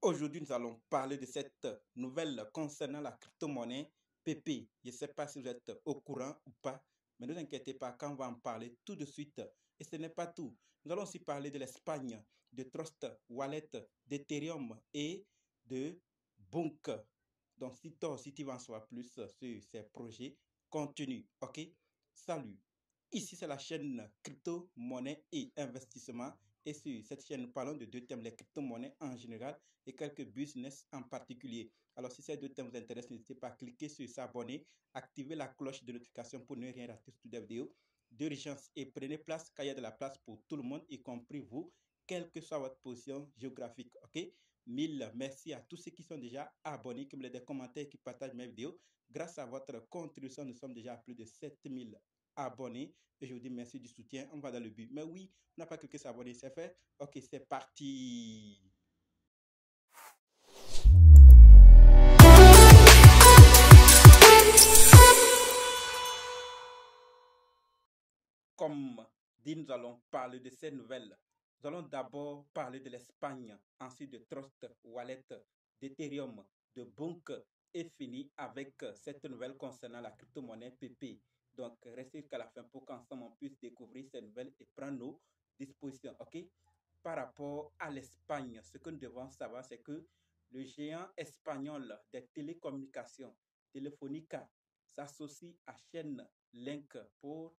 Aujourd'hui, nous allons parler de cette nouvelle concernant la crypto-monnaie PP. Je ne sais pas si vous êtes au courant ou pas, mais ne vous inquiétez pas, quand on va en parler tout de suite. Et ce n'est pas tout. Nous allons aussi parler de l'Espagne, de Trust Wallet, d'Ethereum et de Bunk. Donc, si tu veux en savoir plus sur ces projets, continue. OK? Salut. Ici, c'est la chaîne crypto-monnaie et investissement. Et sur cette chaîne, nous parlons de deux thèmes, les crypto-monnaies en général et quelques business en particulier. Alors, si ces deux thèmes vous intéressent, n'hésitez pas à cliquer sur s'abonner, activer la cloche de notification pour ne rien rater sur des vidéos d'urgence et prenez place car il y a de la place pour tout le monde, y compris vous, quelle que soit votre position géographique. OK? Mille merci à tous ceux qui sont déjà abonnés, qui me laissent des commentaires, qui partagent mes vidéos. Grâce à votre contribution, nous sommes déjà à plus de 7000 abonnés. Et je vous dis merci du soutien. On va dans le but. Mais oui, on n'a pas cliqué sur abonner, c'est fait. Ok, c'est parti. Comme dit, nous allons parler de ces nouvelles. Nous allons d'abord parler de l'Espagne, ensuite de Trust Wallet, d'Ethereum, de Bunk et fini avec cette nouvelle concernant la crypto-monnaie PP. Donc, restez jusqu'à la fin pour qu'ensemble on puisse découvrir ces nouvelles et prendre nos dispositions. OK? Par rapport à l'Espagne, ce que nous devons savoir, c'est que le géant espagnol des télécommunications, Telefónica, s'associe à Chainlink pour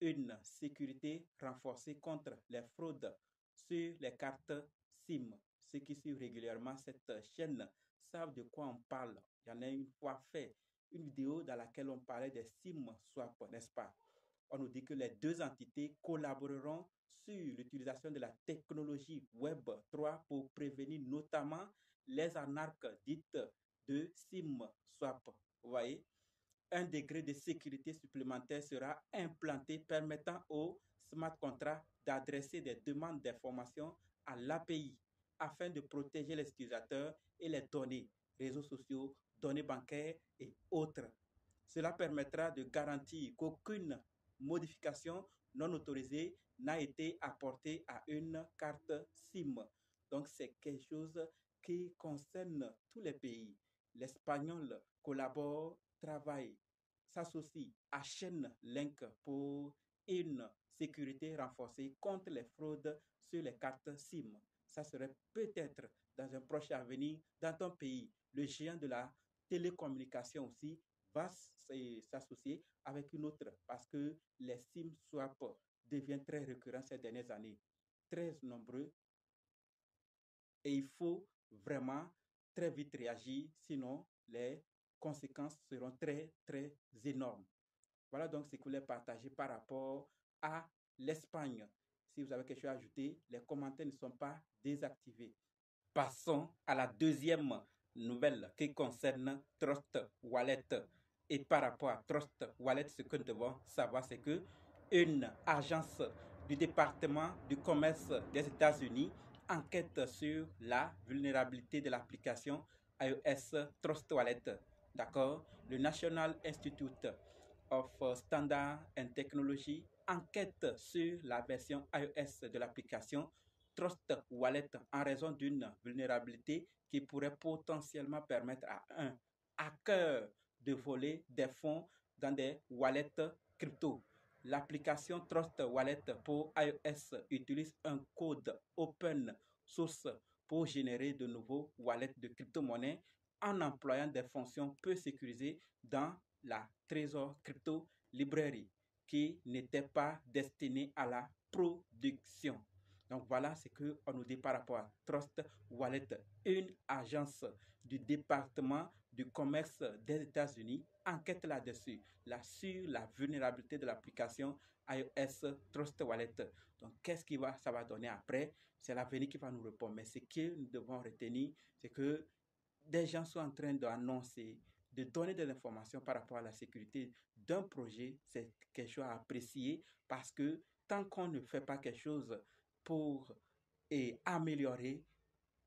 une sécurité renforcée contre les fraudes sur les cartes SIM. Ceux qui suivent régulièrement cette chaîne savent de quoi on parle. J'en ai une fois fait une vidéo dans laquelle on parlait des SIM swap, n'est-ce pas? On nous dit que les deux entités collaboreront sur l'utilisation de la technologie Web 3 pour prévenir notamment les arnaques dites de SIM swap. Vous voyez? Un degré de sécurité supplémentaire sera implanté permettant aux smart contracts d'adresser des demandes d'informations à l'API afin de protéger les utilisateurs et les données, réseaux sociaux, données bancaires et autres. Cela permettra de garantir qu'aucune modification non autorisée n'a été apportée à une carte SIM. Donc c'est quelque chose qui concerne tous les pays. L'espagnol collabore, travaille, s'associe à Chainlink pour une sécurité renforcée contre les fraudes sur les cartes SIM. Ça serait peut-être dans un proche avenir dans ton pays. Le géant de la télécommunication aussi va s'associer avec une autre parce que les SIM swap deviennent très récurrents ces dernières années, très nombreux et il faut vraiment très vite réagir, sinon les conséquences seront très, très énormes. Voilà donc ce que je voulais partager par rapport à l'Espagne. Si vous avez quelque chose à ajouter, les commentaires ne sont pas désactivés. Passons à la deuxième nouvelle qui concerne Trust Wallet. Et par rapport à Trust Wallet, ce que nous devons savoir, c'est que une agence du département du commerce des États-Unis enquête sur la vulnérabilité de l'application iOS Trust Wallet. D'accord? Le National Institute of Standard and Technology enquête sur la version iOS de l'application Trust Wallet en raison d'une vulnérabilité qui pourrait potentiellement permettre à un hacker de voler des fonds dans des wallets crypto. L'application Trust Wallet pour iOS utilise un code open source pour générer de nouveaux wallets de crypto-monnaies en employant des fonctions peu sécurisées dans la Trezor Crypto Library qui n'était pas destinée à la production. Donc voilà ce qu'on nous dit par rapport à Trust Wallet, une agence du département du commerce des États-Unis enquête là-dessus, sur la vulnérabilité de l'application iOS Trust Wallet. Donc qu'est-ce que ça va donner après? C'est l'avenir qui va nous répondre. Mais ce que nous devons retenir, c'est que des gens sont en train d'annoncer, de donner de l'information par rapport à la sécurité d'un projet. C'est quelque chose à apprécier parce que tant qu'on ne fait pas quelque chose pour améliorer,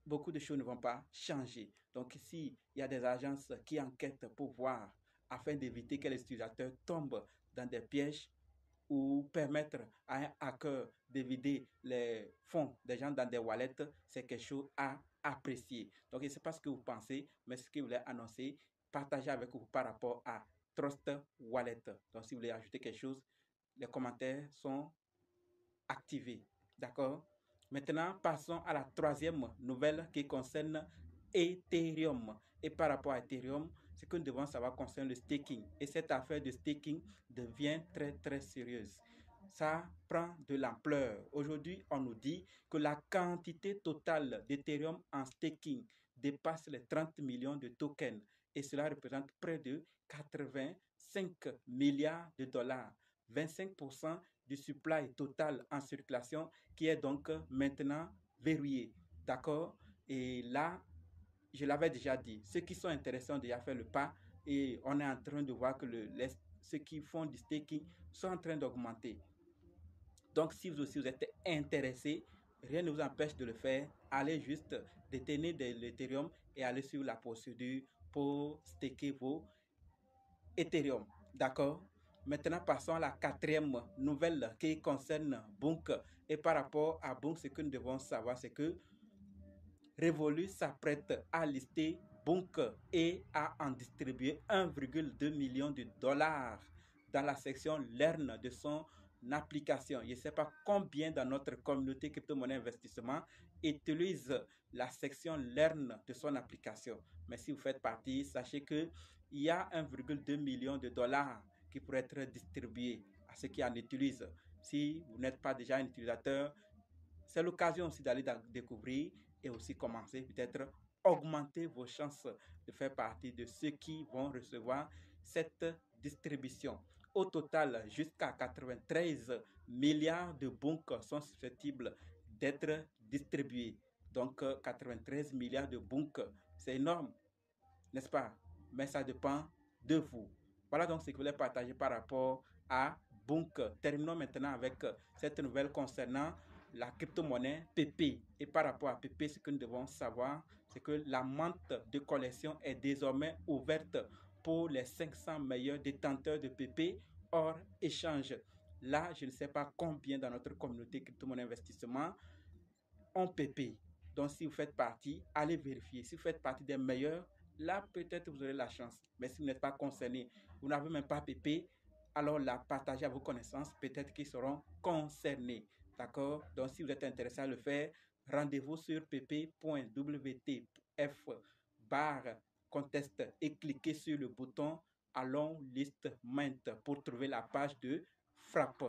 beaucoup de choses ne vont pas changer. Donc ici, il y a des agences qui enquêtent pour voir afin d'éviter que les utilisateurs tombent dans des pièges ou permettre à un hacker de vider les fonds des gens dans des wallets, c'est quelque chose à apprécié. Donc, je ne sais pas ce que vous pensez, mais ce que je voulais annoncer, partager avec vous par rapport à Trust Wallet. Donc, si vous voulez ajouter quelque chose, les commentaires sont activés. D'accord? Maintenant, passons à la troisième nouvelle qui concerne Ethereum. Et par rapport à Ethereum, ce que nous devons savoir concerne le staking. Et cette affaire de staking devient très sérieuse. Ça prend de l'ampleur. Aujourd'hui, on nous dit que la quantité totale d'Ethereum en staking dépasse les 30 millions de tokens. Et cela représente près de 85 milliards de dollars. 25% du supply total en circulation qui est donc maintenant verrouillé. D'accord? Et là, je l'avais déjà dit, ceux qui sont intéressés ont déjà fait le pas et on est en train de voir que ceux qui font du staking sont en train d'augmenter. Donc, si vous aussi vous êtes intéressé, rien ne vous empêche de le faire. Allez juste détenir de l'Ethereum et allez sur la procédure pour staker vos Ethereum. D'accord? Maintenant, passons à la quatrième nouvelle qui concerne Bunk. Et par rapport à Bunk, ce que nous devons savoir, c'est que Revolut s'apprête à lister Bunk et à en distribuer 1,2 million de dollars dans la section Learn de son application. Je ne sais pas combien dans notre communauté crypto-monnaie investissement utilise la section Learn de son application. Mais si vous faites partie, sachez qu'il y a 1,2 million de dollars qui pourraient être distribués à ceux qui en utilisent. Si vous n'êtes pas déjà un utilisateur, c'est l'occasion aussi d'aller découvrir et aussi commencer peut-être augmenter vos chances de faire partie de ceux qui vont recevoir cette distribution. Au total, jusqu'à 93 milliards de bunks sont susceptibles d'être distribués. Donc, 93 milliards de bunks, c'est énorme, n'est-ce pas? Mais ça dépend de vous. Voilà donc ce que je voulais partager par rapport à Bunk. Terminons maintenant avec cette nouvelle concernant la crypto-monnaie PP. Et par rapport à PP, ce que nous devons savoir, c'est que la vente de collection est désormais ouverte pour les 500 meilleurs détenteurs de PP hors échange. Là, je ne sais pas combien dans notre communauté crypto-monnaie investissement ont PP. Donc, si vous faites partie, allez vérifier. Si vous faites partie des meilleurs, là, peut-être vous aurez la chance. Mais si vous n'êtes pas concerné, vous n'avez même pas PP, alors là, partagez à vos connaissances, peut-être qu'ils seront concernés. D'accord? Donc, si vous êtes intéressé à le faire, rendez-vous sur pp.wtf/contest et cliquez sur le bouton Allons List Mint pour trouver la page de frappe.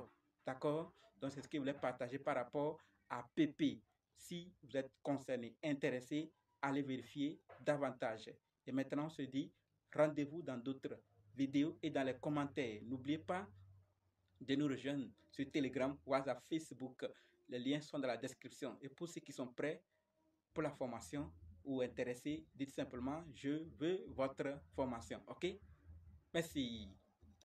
D'accord? Donc, c'est ce que je voulais partager par rapport à PP. Si vous êtes concerné, intéressé, allez vérifier davantage. Et maintenant, on se dit rendez-vous dans d'autres vidéos et dans les commentaires. N'oubliez pas de nous rejoindre sur Telegram, WhatsApp, Facebook. Les liens sont dans la description. Et pour ceux qui sont prêts pour la formation ou intéressés, dites simplement je veux votre formation. OK? Merci.